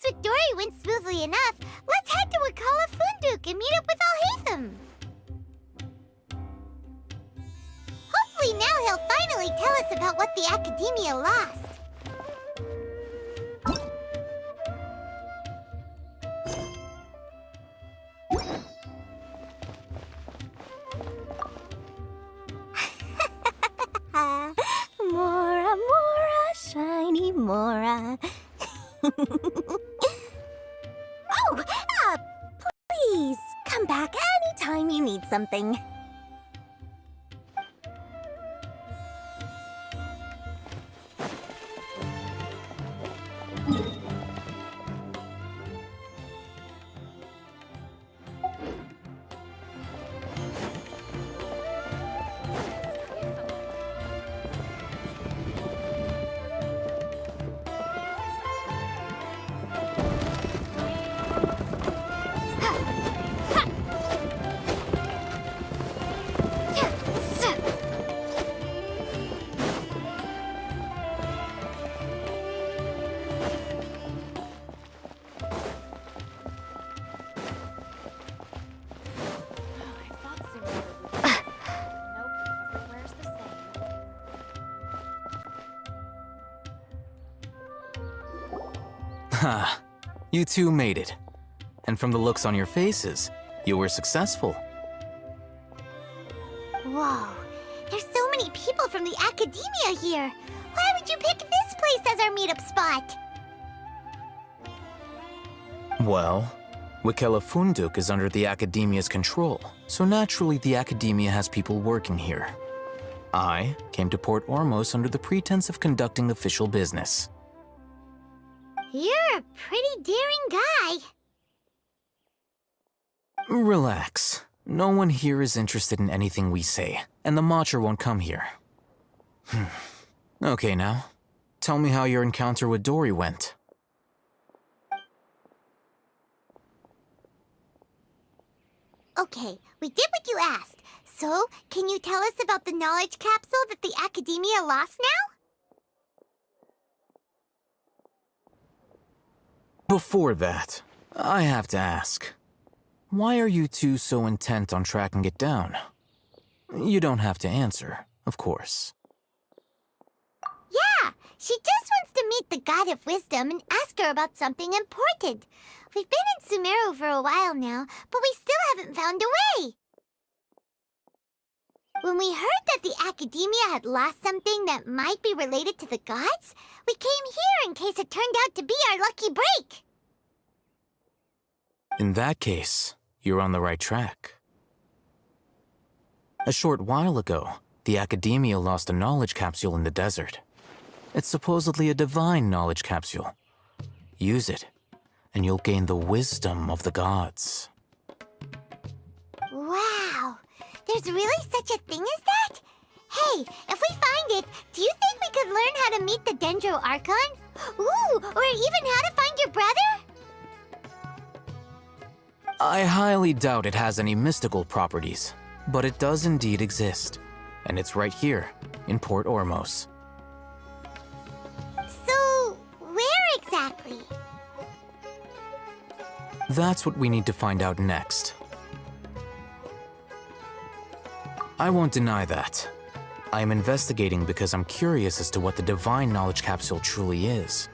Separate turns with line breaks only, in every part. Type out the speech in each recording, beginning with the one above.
with Dori went smoothly enough, let's head to Wakala Funduk and meet up with Alhaitham. Hopefully now he'll finally tell us about what the Academia lost. Mora, Mora, shiny Mora. Oh, please, come back anytime you need something.
Ha! You two made it. And from the looks on your faces, you were successful.
Whoa, there's so many people from the Academia here. Why would you pick this place as our meetup spot?
Well, Wakala Funduk is under the Academia's control, so naturally the Academia has people working here. I came to Port Ormos under the pretense of conducting official business.
You're a pretty daring guy.
Relax. No one here is interested in anything we say, and the Matcher won't come here. Okay now, tell me how your encounter with Dori went.
Okay, we did what you asked. So, can you tell us about the knowledge capsule that the Academia lost now?
Before that, I have to ask, why are you two so intent on tracking it down? You don't have to answer, of course.
Yeah, she just wants to meet the God of Wisdom and ask her about something important. We've been in Sumeru for a while now, but we still haven't found a way. When we heard that the Academia had lost something that might be related to the gods, we came here in case it turned out to be our lucky break.
In that case, you're on the right track. A short while ago, the Academia lost a knowledge capsule in the desert. It's supposedly a divine knowledge capsule. Use it, and you'll gain the wisdom of the gods.
Wow! There's really such a thing as that? Hey, if we find it, do you think we could learn how to meet the Sumeru Archon? Ooh, or even how to find your brother?
I highly doubt it has any mystical properties, but it does indeed exist. And it's right here, in Port Ormos.
So, where exactly?
That's what we need to find out next. I won't deny that. I am investigating because I'm curious as to what the divine knowledge capsule truly is.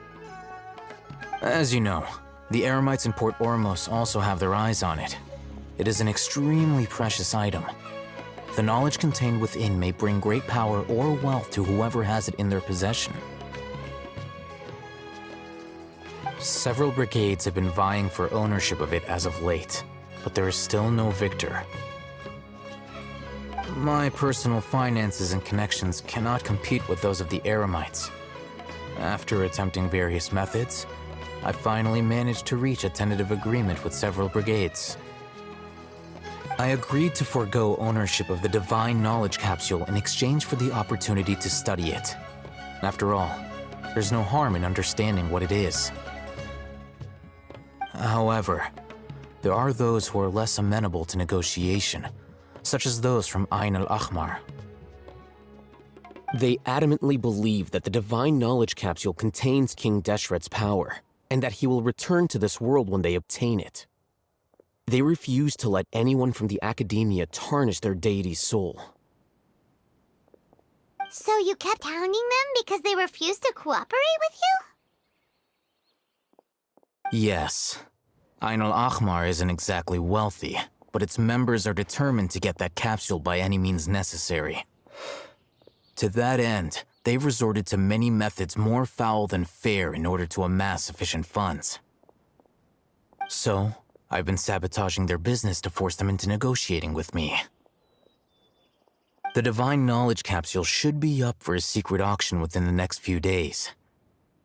As you know, the Eremites in Port Ormos also have their eyes on it. It is an extremely precious item. The knowledge contained within may bring great power or wealth to whoever has it in their possession. Several brigades have been vying for ownership of it as of late, but there is still no victor. My personal finances and connections cannot compete with those of the Eremites. After attempting various methods, I finally managed to reach a tentative agreement with several brigades. I agreed to forego ownership of the divine knowledge capsule in exchange for the opportunity to study it. After all, there's no harm in understanding what it is. However, there are those who are less amenable to negotiation, such as those from al-ahmar.
They adamantly believe that the divine knowledge capsule contains King Deshret's power, and that he will return to this world when they obtain it. They refuse to let anyone from the Academia tarnish their deity's soul.
So you kept hounding them because they refused to cooperate with you?
Yes. Al-ahmar isn't exactly wealthy, but its members are determined to get that capsule by any means necessary. To that end, they've resorted to many methods more foul than fair in order to amass sufficient funds. So, I've been sabotaging their business to force them into negotiating with me. The Divine Knowledge Capsule should be up for a secret auction within the next few days.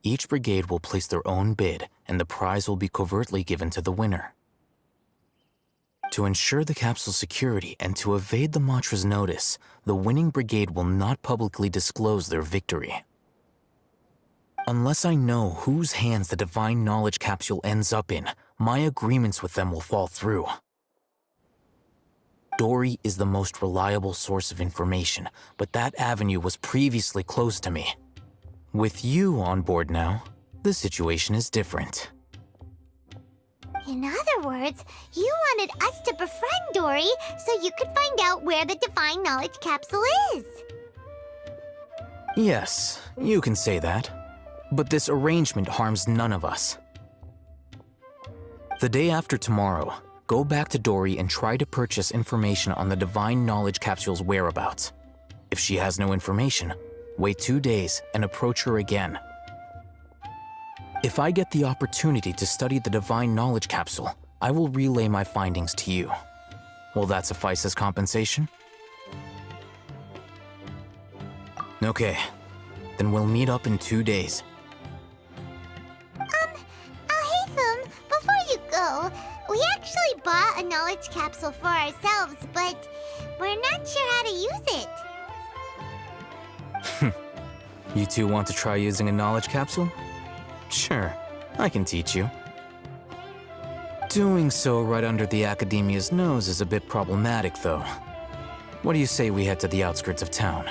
Each brigade will place their own bid, and the prize will be covertly given to the winner. To ensure the capsule's security and to evade the Matra's notice, the winning brigade will not publicly disclose their victory. Unless I know whose hands the Divine Knowledge Capsule ends up in, my agreements with them will fall through. Dori is the most reliable source of information, but that avenue was previously closed to me. With you on board now, the situation is different.
In other words, you wanted us to befriend Dori so you could find out where the Divine Knowledge Capsule is.
Yes, you can say that. But this arrangement harms none of us. The day after tomorrow, go back to Dori and try to purchase information on the Divine Knowledge Capsule's whereabouts. If she has no information, wait 2 days and approach her again. If I get the opportunity to study the Divine Knowledge Capsule, I will relay my findings to you. Will that suffice as compensation? Okay, then we'll meet up in 2 days.
Alhaitham, before you go, we actually bought a knowledge capsule for ourselves, but we're not sure how to use it.
You two want to try using a knowledge capsule? Sure, I can teach you. Doing so right under the Academia's nose is a bit problematic, though. What do you say we head to the outskirts of town?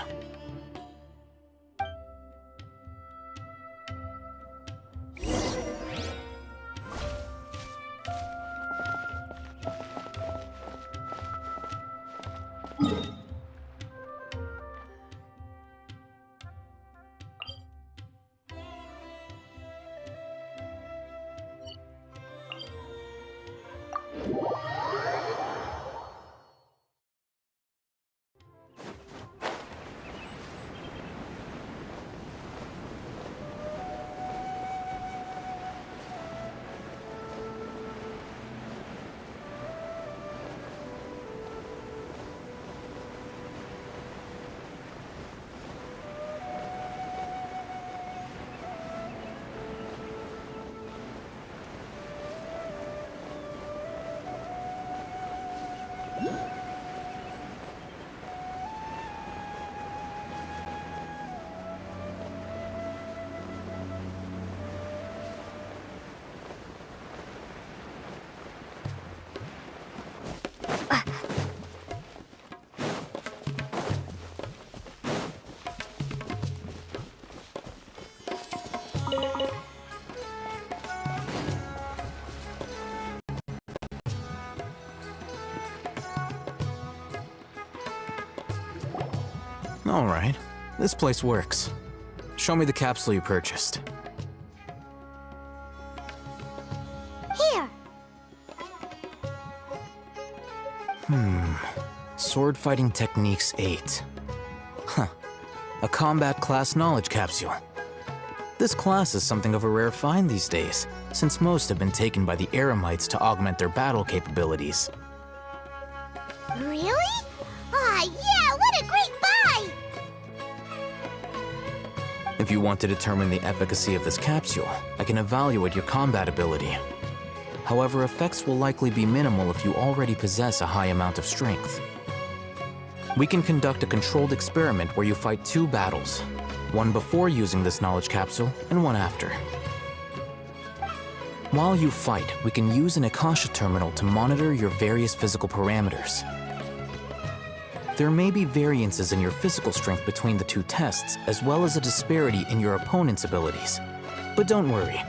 All right, this place works. Show me the capsule you purchased.
Here.
Sword Fighting Techniques 8. Huh. A combat class knowledge capsule. This class is something of a rare find these days, since most have been taken by the Eremites to augment their battle capabilities.
Really? Aw, yeah, what a great buy!
If you want to determine the efficacy of this capsule, I can evaluate your combat ability. However, effects will likely be minimal if you already possess a high amount of strength. We can conduct a controlled experiment where you fight 2 battles, one before using this knowledge capsule and one after. While you fight, we can use an Akasha terminal to monitor your various physical parameters. There may be variances in your physical strength between the 2 tests, as well as a disparity in your opponent's abilities. But don't worry,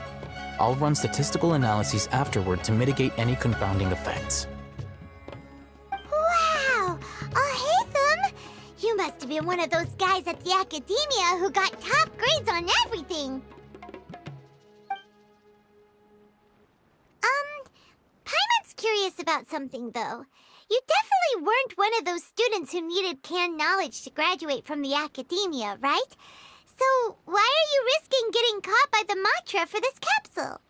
I'll run statistical analyses afterward to mitigate any confounding effects.
Wow! Alhaitham! You must have been one of those guys at the academia who got top grades on everything! Paimon's curious about something, though. You definitely weren't one of those students who needed canned knowledge to graduate from the academia, right? So, why are you risking getting caught by the Matra for this capsule?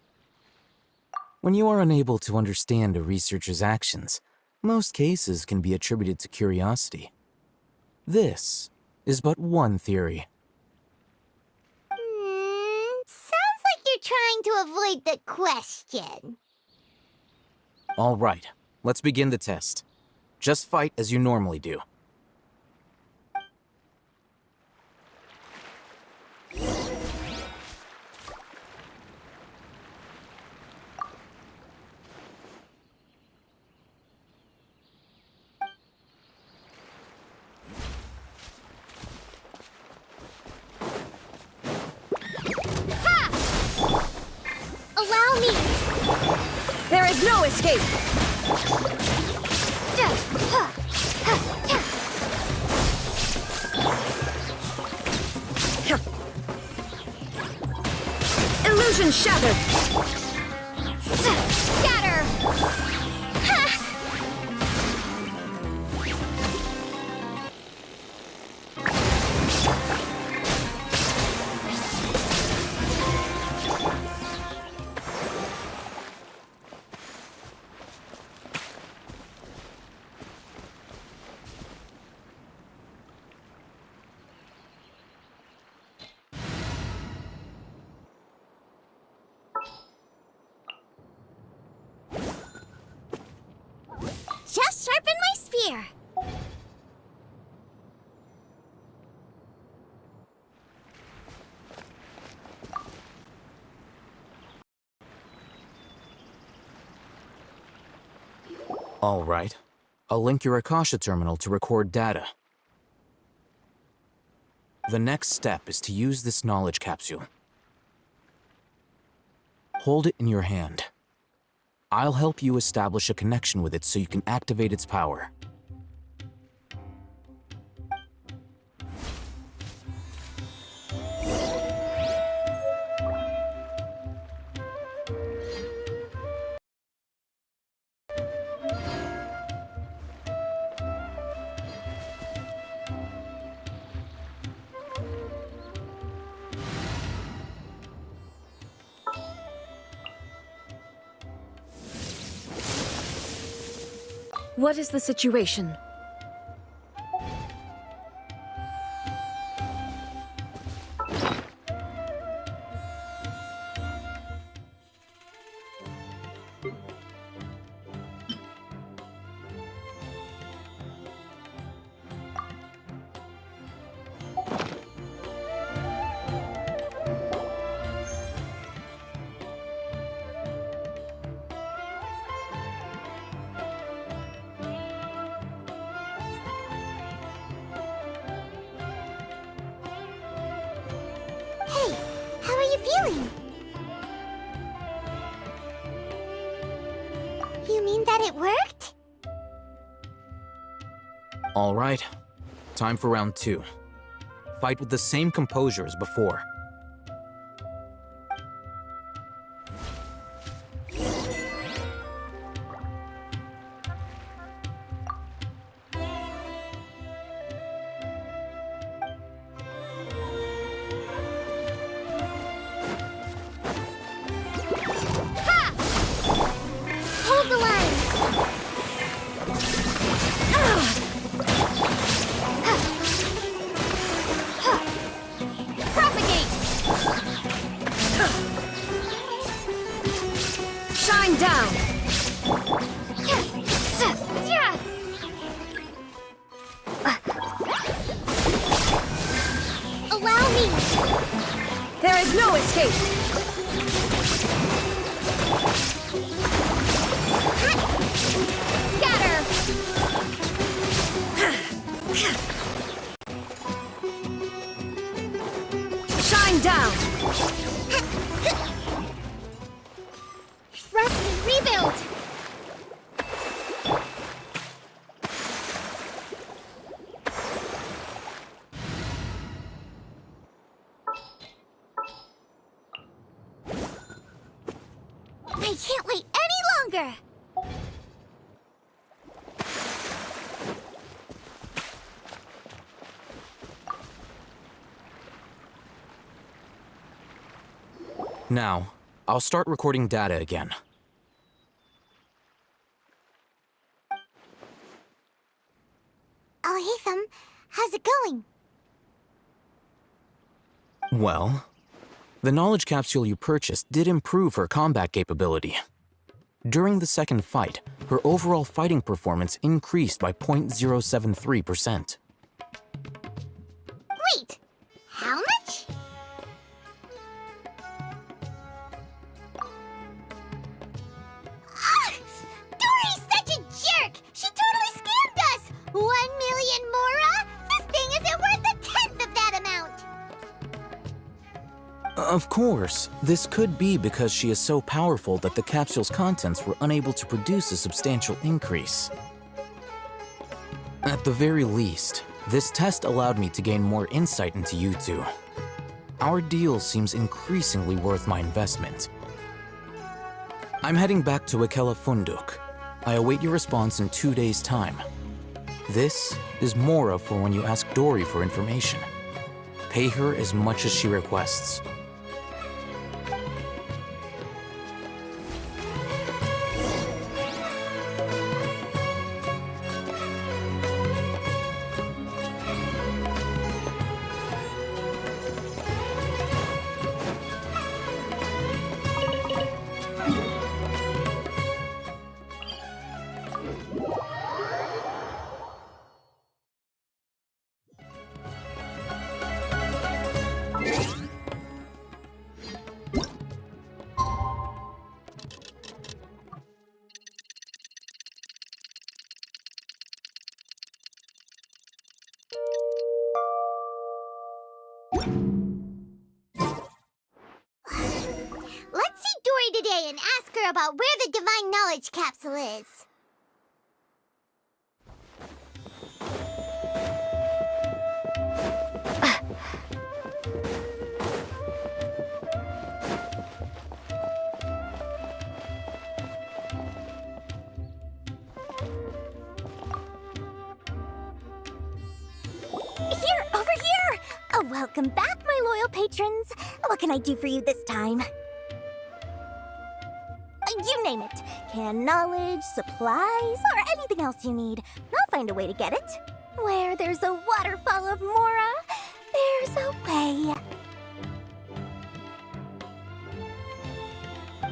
When you are unable to understand a researcher's actions, most cases can be attributed to curiosity. This is but one theory.
Sounds like you're trying to avoid the question.
All right, let's begin the test. Just fight as you normally do.
Allow me!
There is no escape! Illusion shattered!
Scatter! Just sharpen my spear.
All right. I'll link your Akasha terminal to record data. The next step is to use this knowledge capsule. Hold it in your hand. I'll help you establish a connection with it so you can activate its power.
What is the situation?
Hey, how are you feeling? You mean that it worked?
All right. Time for round 2. Fight with the same composure as before.
Hold the line!
Propagate! Shine down!
Allow me!
There is no escape!
Scatter!
Shine down!
I can't wait any longer!
Now, I'll start recording data again.
Alhaitham, how's it going?
Well, the knowledge capsule you purchased did improve her combat capability. During the second fight, her overall fighting performance increased by 0.073%.
Wait, how much? Ah! Dori's such a jerk! She totally scammed us! 1 million mora? This thing isn't worth a tenth of that amount!
Of course, this could be because she is so powerful that the capsule's contents were unable to produce a substantial increase. At the very least, this test allowed me to gain more insight into you two. Our deal seems increasingly worth my investment. I'm heading back to Ikela Funduk. I await your response in 2 days' time. This is Mora for when you ask Dori for information. Pay her as much as she requests.
Let's see Dori today and ask her about where the Divine Knowledge Capsule is.
Here, over here! Welcome back, my loyal patrons. What can I do for you this time? You name it. Can knowledge, supplies, or anything else you need. I'll find a way to get it. Where there's a waterfall of Mora, there's a way.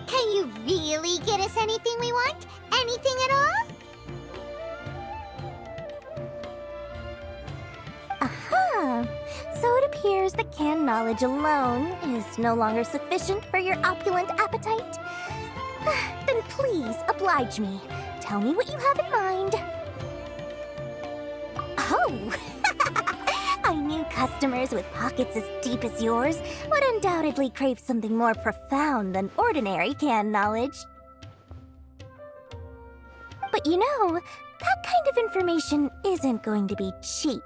Can you really get us anything we want? Anything at all?
Aha! So it appears that canned knowledge alone is no longer sufficient for your opulent appetite. Then please oblige me. Tell me what you have in mind. Oh! I knew customers with pockets as deep as yours would undoubtedly crave something more profound than ordinary canned knowledge. But you know, that kind of information isn't going to be cheap.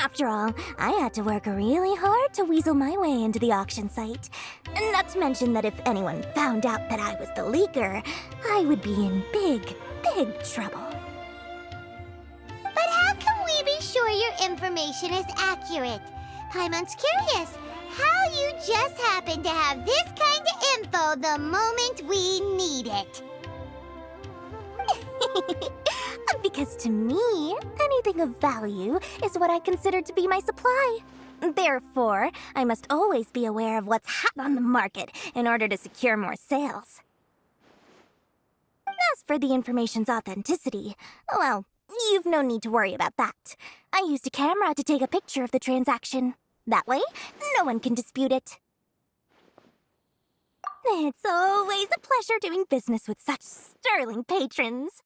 After all, I had to work really hard to weasel my way into the auction site. Not to mention that if anyone found out that I was the leaker, I would be in big, big trouble.
But how can we be sure your information is accurate? Paimon's curious how you just happen to have this kind of info the moment we need it.
Because to me, anything of value is what I consider to be my supply. Therefore, I must always be aware of what's hot on the market in order to secure more sales. As for the information's authenticity, well, you've no need to worry about that. I used a camera to take a picture of the transaction. That way, no one can dispute it. It's always a pleasure doing business with such sterling patrons.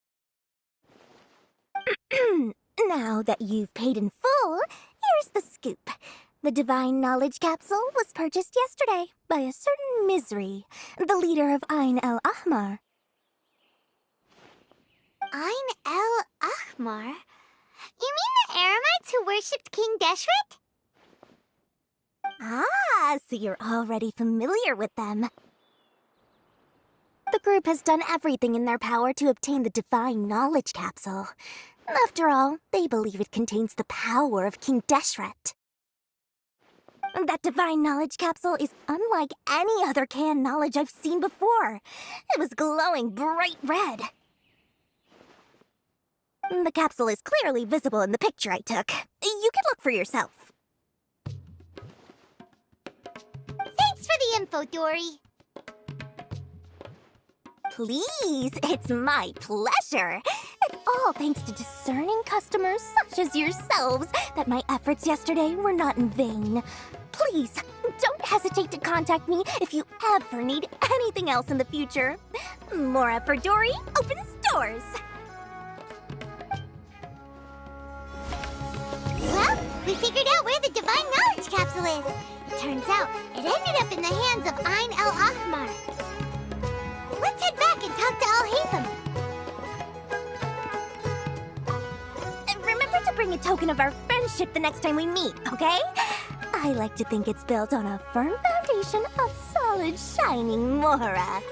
Now that you've paid in full, here's the scoop. The Divine Knowledge Capsule was purchased yesterday by a certain Misery, the leader of al-ahmar.
al-ahmar? You mean the Eremites who worshipped King Deshret?
Ah, so you're already familiar with them. The group has done everything in their power to obtain the Divine Knowledge Capsule. After all, they believe it contains the power of King Deshret. That Divine Knowledge Capsule is unlike any other canned knowledge I've seen before. It was glowing bright red. The capsule is clearly visible in the picture I took. You can look for yourself.
Thanks for the info, Dori.
Please, it's my pleasure. It's all thanks to discerning customers such as yourselves that my efforts yesterday were not in vain. Please, don't hesitate to contact me if you ever need anything else in the future. More effort, Dori, opens doors.
Well, we figured out where the Divine Knowledge Capsule is. It turns out it ended up in the hands of al-ahmar. Let's head back and talk to Alhaitham.
And remember to bring a token of our friendship the next time we meet, okay? I like to think it's built on a firm foundation of solid, shining mora.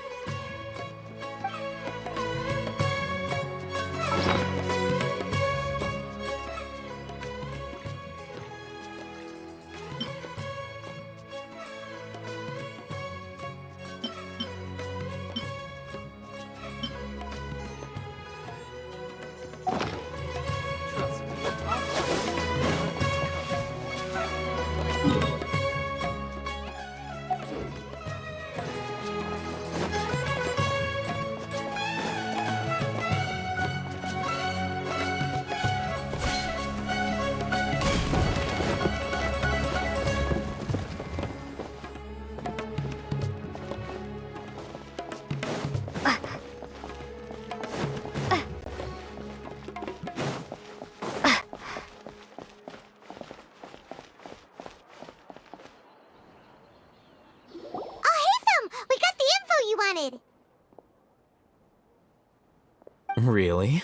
Really?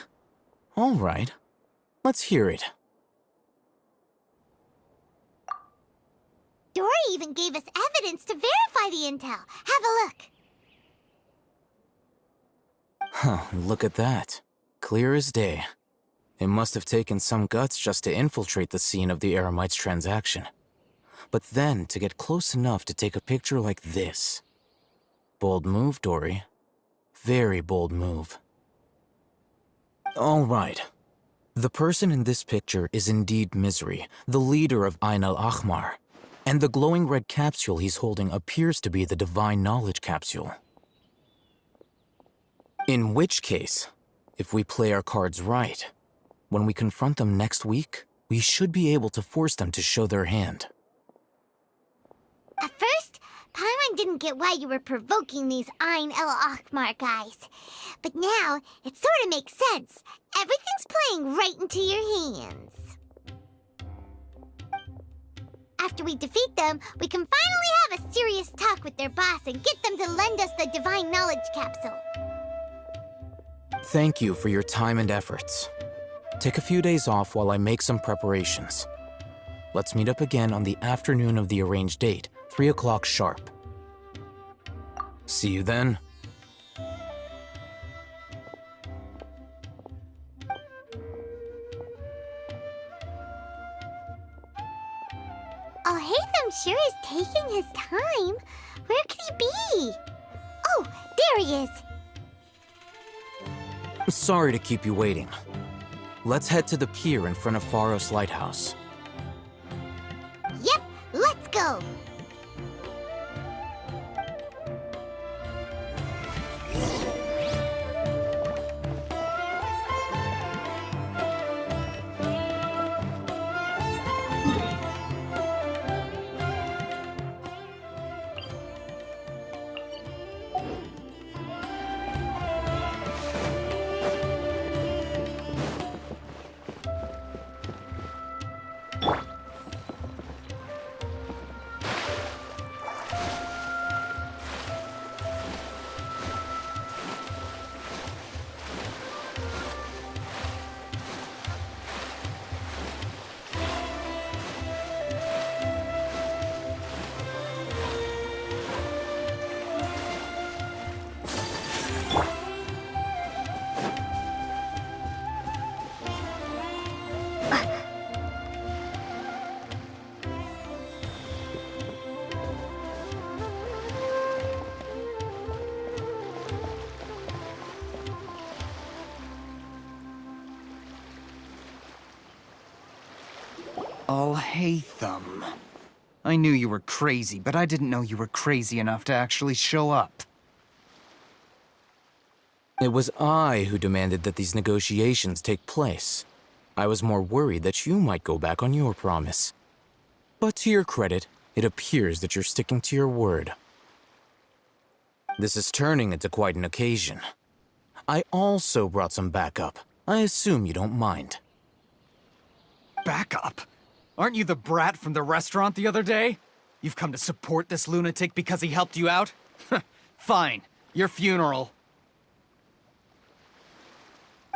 All right. Let's hear it.
Dori even gave us evidence to verify the intel. Have a look.
Huh, look at that. Clear as day. It must have taken some guts just to infiltrate the scene of the Eremites transaction. But then to get close enough to take a picture like this. Bold move, Dori. Very bold move. All right. The person in this picture is indeed Misery, the leader of al-ahmar. And the glowing red capsule he's holding appears to be the Divine Knowledge Capsule. In which case, if we play our cards right, when we confront them next week, we should be able to force them to show their hand.
At first, Paimon didn't get why you were provoking these al-ahmar guys. But now, it sort of makes sense. Everything's playing right into your hands. After we defeat them, we can finally have a serious talk with their boss and get them to lend us the Divine Knowledge Capsule.
Thank you for your time and efforts. Take a few days off while I make some preparations. Let's meet up again on the afternoon of the arranged date, 3 o'clock sharp. See you then.
Alhaitham sure is taking his time. Where could he be? Oh, there he is.
Sorry to keep you waiting. Let's head to the pier in front of Pharos Lighthouse.
Yep, let's go.
Alhaitham. I knew you were crazy, but I didn't know you were crazy enough to actually show up.
It was I who demanded that these negotiations take place. I was more worried that you might go back on your promise. But to your credit, it appears that you're sticking to your word. This is turning into quite an occasion. I also brought some backup. I assume you don't mind.
Backup? Aren't you the brat from the restaurant the other day? You've come to support this lunatic because he helped you out? Fine. Your funeral.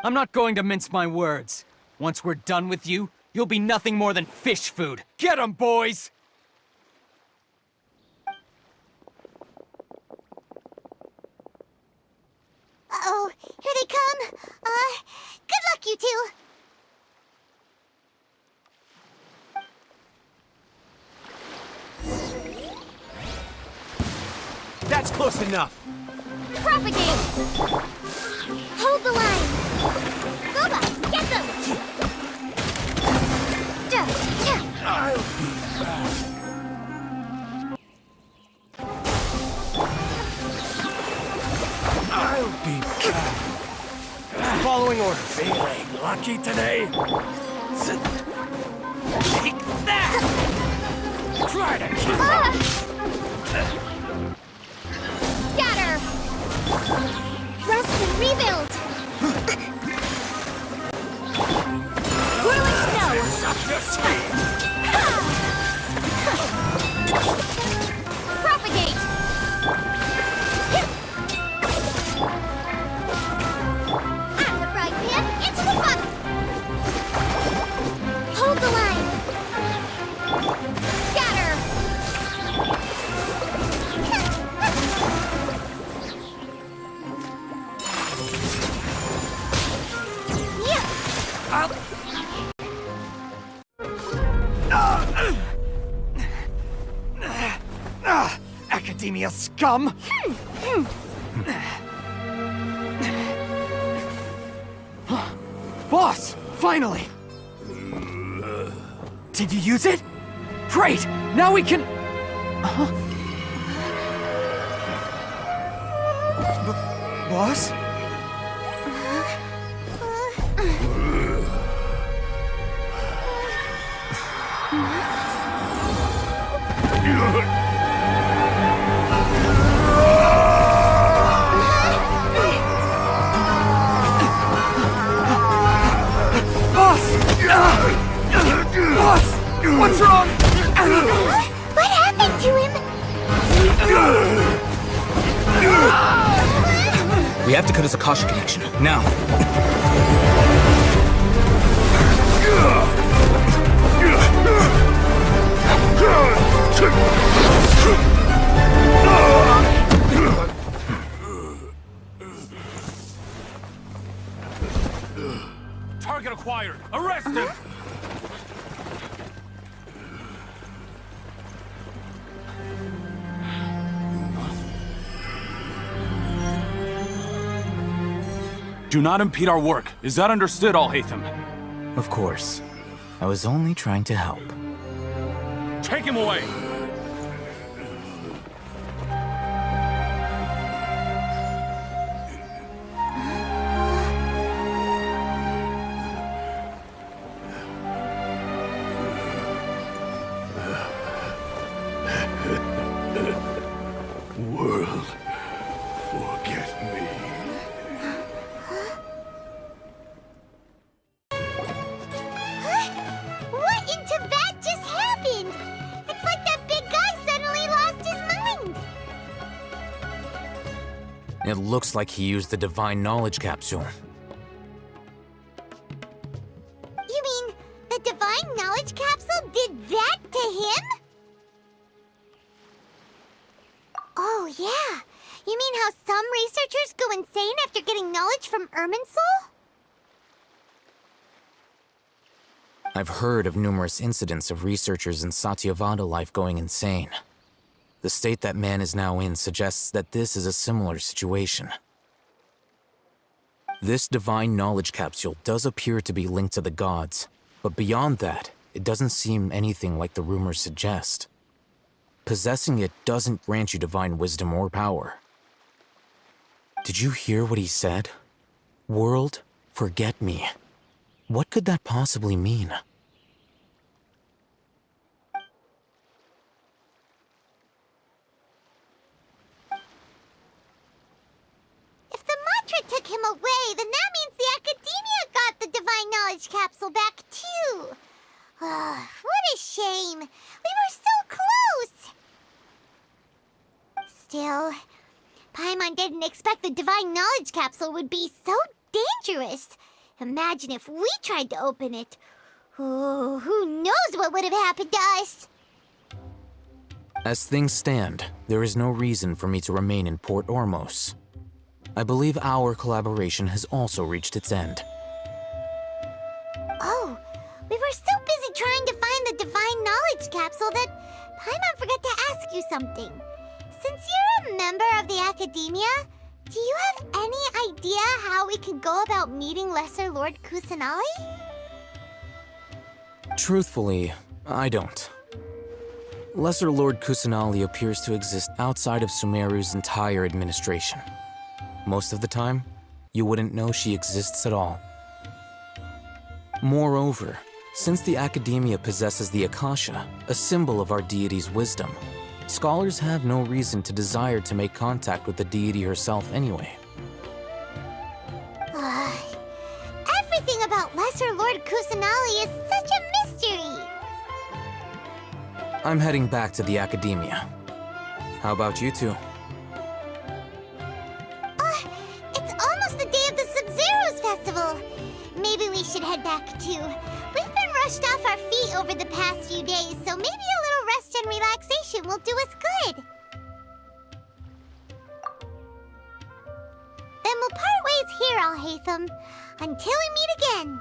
I'm not going to mince my words. Once we're done with you, you'll be nothing more than fish food. Get 'em, boys!
Uh-oh, here they come. Good luck, you two.
That's close enough.
Propagate! Hold the line! Boba, get them!
I'll be back. Following orders. Feeling lucky today? Take that! Try to keep up.
Scatter! Rest and rebuild! Whirling snow! Propagate! Out of the frying pan, into the pot! Hold the line! Scatter!
Academia scum! Boss! Finally! Did you use it? Great! Now we can... Boss? Boss! What's wrong?
What happened to him?
We have to cut his Akasha connection, now.
Target acquired! Arrest him! Do not impede our work. Is that understood, Alhaitham?
Of course. I was only trying to help.
Take him away!
World, forget me.
What in Tibet just happened? It's like that big guy suddenly lost his mind.
It looks like he used the Divine Knowledge Capsule.
You mean the Divine Knowledge Capsule did that to him? Oh, yeah. You mean how some researchers go insane after getting knowledge from Irminsul?
I've heard of numerous incidents of researchers in Satyavada life going insane. The state that man is now in suggests that this is a similar situation. This Divine Knowledge Capsule does appear to be linked to the gods, but beyond that, it doesn't seem anything like the rumors suggest. Possessing it doesn't grant you divine wisdom or power. Did you hear what he said? World, forget me. What could that possibly mean?
If the mantra took him away, then that means the Academia got the Divine Knowledge Capsule back, too. What a shame. We were so close. Still, Paimon didn't expect the Divine Knowledge Capsule would be so dangerous. Imagine if we tried to open it. Oh, who knows what would have happened to us?
As things stand, there is no reason for me to remain in Port Ormos. I believe our collaboration has also reached its end.
Oh, we were so busy trying to find the Divine Knowledge Capsule that Paimon forgot to ask you something. Since you're a member of the Academia, do you have any idea how we can go about meeting Lesser Lord Kusanali?
Truthfully, I don't. Lesser Lord Kusanali appears to exist outside of Sumeru's entire administration. Most of the time, you wouldn't know she exists at all. Moreover, since the Academia possesses the Akasha, a symbol of our deity's wisdom, scholars have no reason to desire to make contact with the deity herself anyway.
Everything about Lesser Lord Kusanali is such a mystery!
I'm heading back to the Academia. How about you two?
It's almost the day of the Sub-Zero's festival. Maybe we should head back too. We've been rushed off our feet over the past few days, so maybe a little rest and relaxation will do us good. Then we'll part ways here, Alhaitham, until we meet again.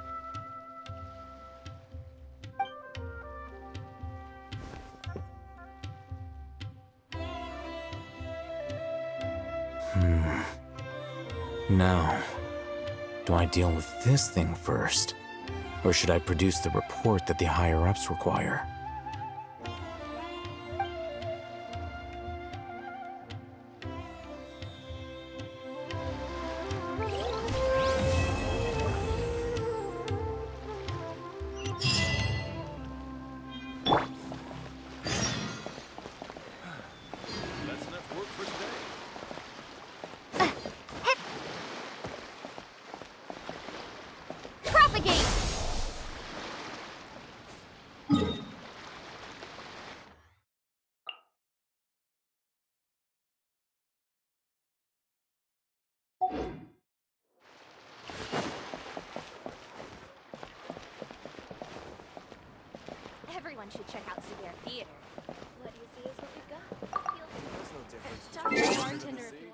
Now, do I deal with this thing first? Or should I produce the report that the higher-ups require?
That's enough work for today.
Propagate!
Everyone should check out Sumeru Theater. What do you see is what we've got?
There's no difference.
Talk to the bartender.